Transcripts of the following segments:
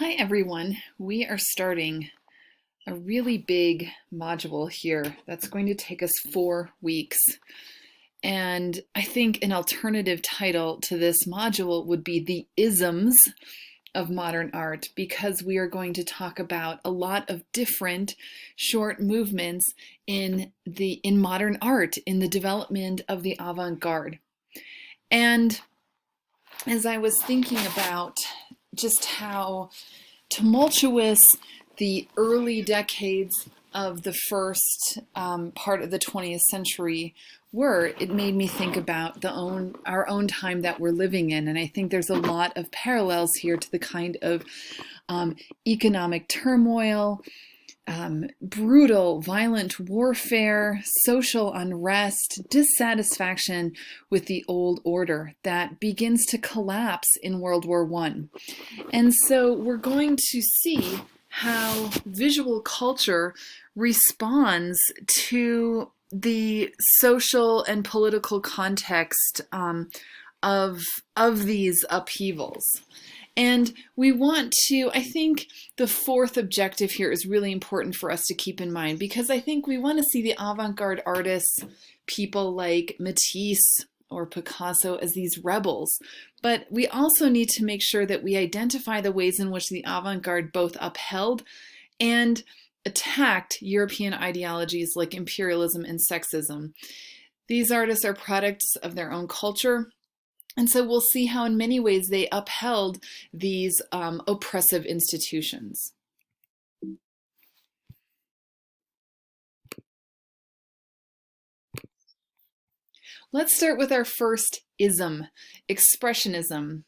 Hi everyone. We are starting a really big module here that's going to take us 4 weeks. And I think an alternative title to this module would be The Isms of Modern Art, because we are going to talk about a lot of different short movements in modern art, in the development of the avant-garde. And as I was thinking about just how tumultuous the early decades of the first part of the 20th century were, it made me think about our own time that we're living in. And I think there's a lot of parallels here to the kind of economic turmoil, brutal, violent warfare, social unrest, dissatisfaction with the old order that begins to collapse in World War I. And so we're going to see how visual culture responds to the social and political context of these upheavals. And we want to, I think the fourth objective here is really important for us to keep in mind, because I think we want to see the avant-garde artists, people like Matisse or Picasso, as these rebels. But we also need to make sure that we identify the ways in which the avant-garde both upheld and attacked European ideologies like imperialism and sexism. These artists are products of their own culture. And so we'll see how in many ways they upheld these oppressive institutions. Let's start with our first ism, expressionism.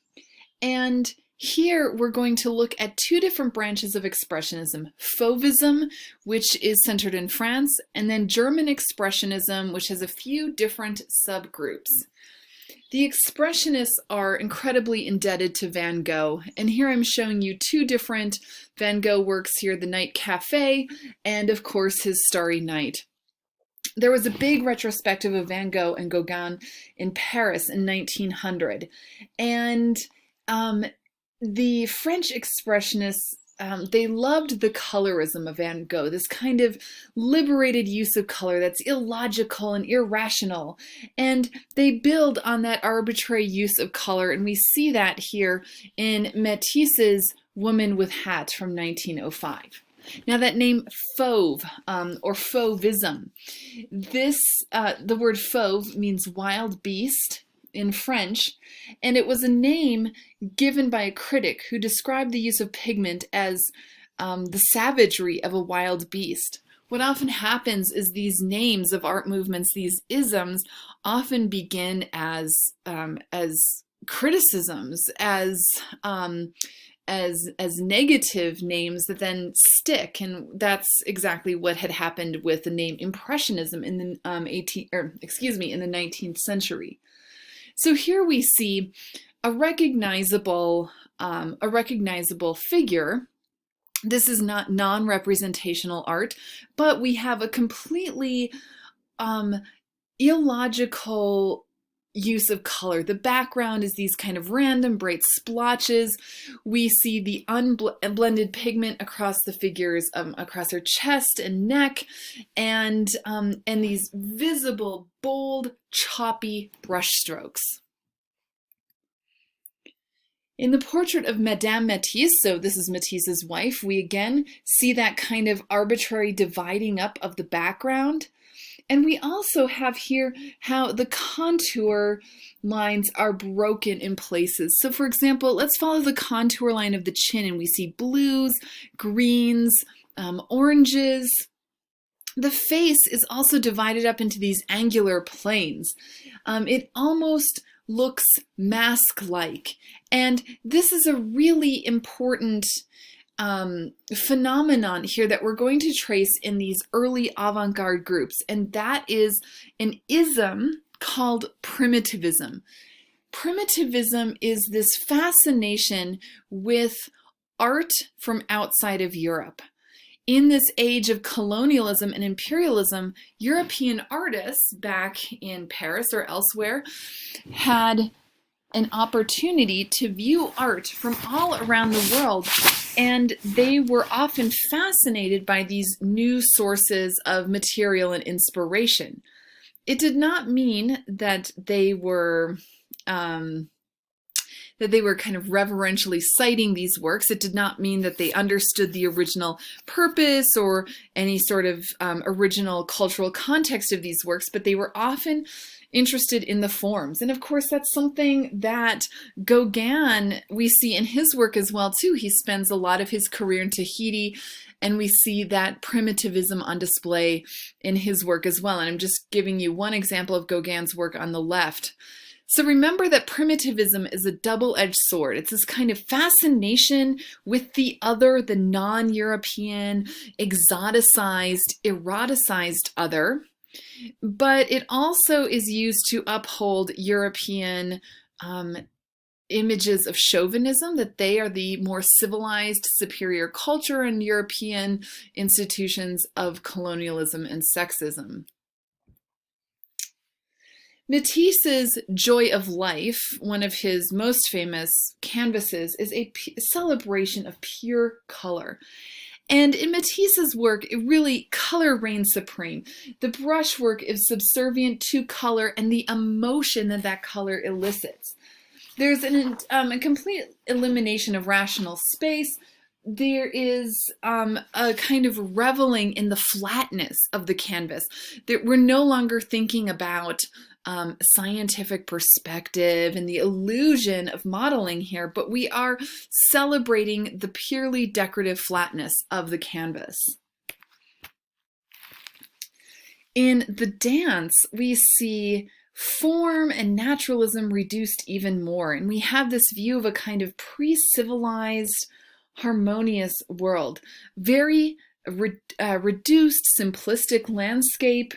And here we're going to look at two different branches of expressionism: Fauvism, which is centered in France, and then German expressionism, which has a few different subgroups. The Expressionists are incredibly indebted to Van Gogh, and here I'm showing you two different Van Gogh works here, The Night Cafe, and of course his Starry Night. There was a big retrospective of Van Gogh and Gauguin in Paris in 1900, and the French Expressionists, they loved the colorism of Van Gogh, this kind of liberated use of color that's illogical and irrational. And they build on that arbitrary use of color, and we see that here in Matisse's Woman with Hat from 1905. Now that name fauve, or fauvism, the word fauve means wild beast in French, and it was a name given by a critic who described the use of pigment as the savagery of a wild beast. What often happens is these names of art movements, these isms, often begin as criticisms, as negative names that then stick, and that's exactly what had happened with the name Impressionism in the in the 19th century. So here we see a recognizable figure. This is not non-representational art, but we have a completely illogical use of color. The background is these kind of random bright splotches. We see the unblended pigment across the figures, across her chest and neck, and these visible, bold, choppy brush strokes. In the portrait of Madame Matisse, so this is Matisse's wife, we again see that kind of arbitrary dividing up of the background. And we also have here how the contour lines are broken in places. So for example, let's follow the contour line of the chin, and we see blues, greens, oranges. The face is also divided up into these angular planes. It almost looks mask-like. And this is a really important phenomenon here that we're going to trace in these early avant-garde groups, and that is an ism called primitivism. Primitivism is this fascination with art from outside of Europe. In this age of colonialism and imperialism, European artists back in Paris or elsewhere had an opportunity to view art from all around the world, and they were often fascinated by these new sources of material and inspiration. It did not mean that they were kind of reverentially citing these works. It did not mean that they understood the original purpose or any sort of original cultural context of these works, but they were often interested in the forms. And of course, that's something that Gauguin, we see in his work as well, too. He spends a lot of his career in Tahiti, and we see that primitivism on display in his work as well. And I'm just giving you one example of Gauguin's work on the left. So remember that primitivism is a double-edged sword. It's this kind of fascination with the other, the non-European, exoticized, eroticized other, but it also is used to uphold European images of chauvinism, that they are the more civilized, superior culture, and European institutions of colonialism and sexism. Matisse's Joy of Life, one of his most famous canvases, is a celebration of pure color. And in Matisse's work, color reigns supreme. The brushwork is subservient to color and the emotion that that color elicits. There's a complete elimination of rational space. There is a kind of reveling in the flatness of the canvas. We're no longer thinking about scientific perspective and the illusion of modeling here, but we are celebrating the purely decorative flatness of the canvas. In the dance, we see form and naturalism reduced even more, and we have this view of a kind of pre-civilized, harmonious world. Very reduced, simplistic landscape,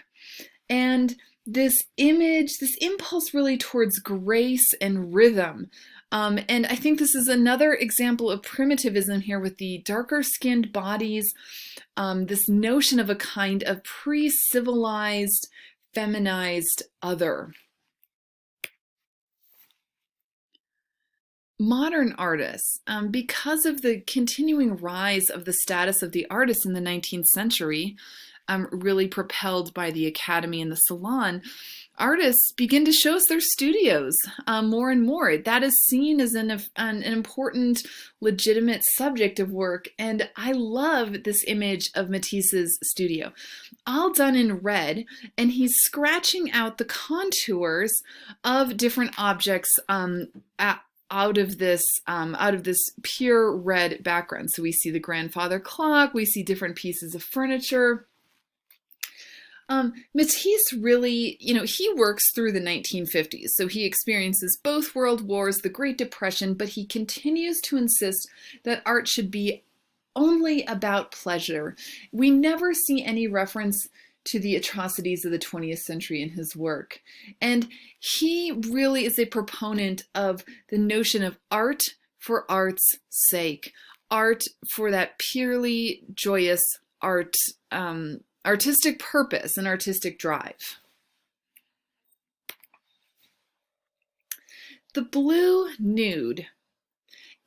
and this impulse really towards grace and rhythm. And I think this is another example of primitivism here with the darker skinned bodies, this notion of a kind of pre-civilized, feminized other. Modern artists, because of the continuing rise of the status of the artist in the 19th century, really propelled by the Academy and the Salon, artists begin to show us their studios more and more. That is seen as an important, legitimate subject of work. And I love this image of Matisse's studio, all done in red, and he's scratching out the contours of different objects out of this pure red background. So we see the grandfather clock, we see different pieces of furniture. Matisse really, he works through the 1950s, so he experiences both world wars, the Great Depression, but he continues to insist that art should be only about pleasure. We never see any reference to the atrocities of the 20th century in his work. And he really is a proponent of the notion of art for art's sake, art for that purely joyous artistic purpose and artistic drive. The blue nude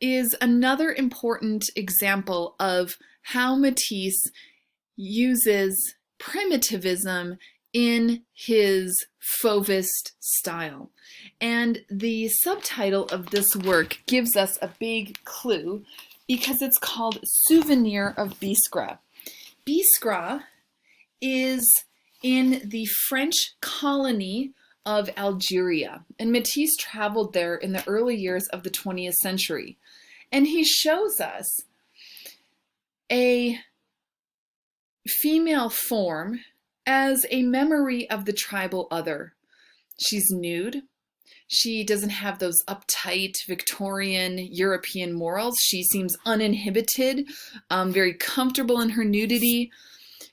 is another important example of how Matisse uses primitivism in his Fauvist style. And the subtitle of this work gives us a big clue because it's called Souvenir of Biskra. Biskra is in the French colony of Algeria, and Matisse traveled there in the early years of the 20th century. And he shows us a female form as a memory of the tribal other. She's nude. She doesn't have those uptight Victorian European morals. She seems uninhibited, very comfortable in her nudity.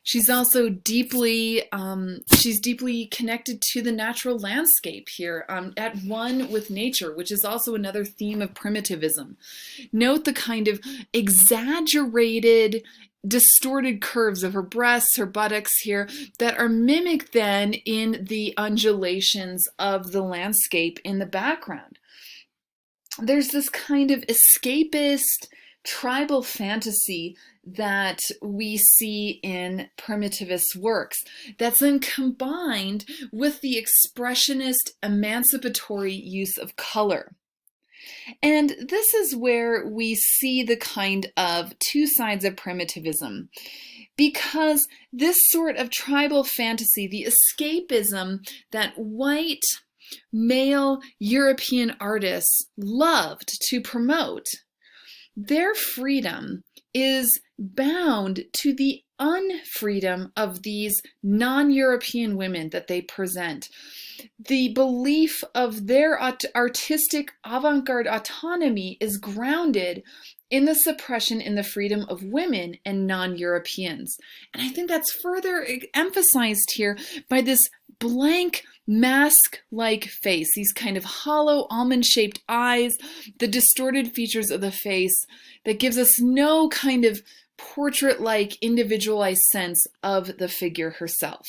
She's also deeply connected to the natural landscape here, at one with nature, which is also another theme of primitivism. Note the kind of exaggerated, distorted curves of her breasts, her buttocks here, that are mimicked then in the undulations of the landscape in the background. there's this kind of escapist tribal fantasy that we see in primitivist works that's then combined with the expressionist emancipatory use of color. And this is where we see the kind of two sides of primitivism, because this sort of tribal fantasy, the escapism that white male European artists loved to promote, their freedom is bound to the unfreedom of these non-European women that they present. The belief of their artistic avant-garde autonomy is grounded in the suppression in the freedom of women and non-Europeans. And I think that's further emphasized here by this blank mask-like face, these kind of hollow almond-shaped eyes, the distorted features of the face that gives us no kind of portrait-like individualized sense of the figure herself.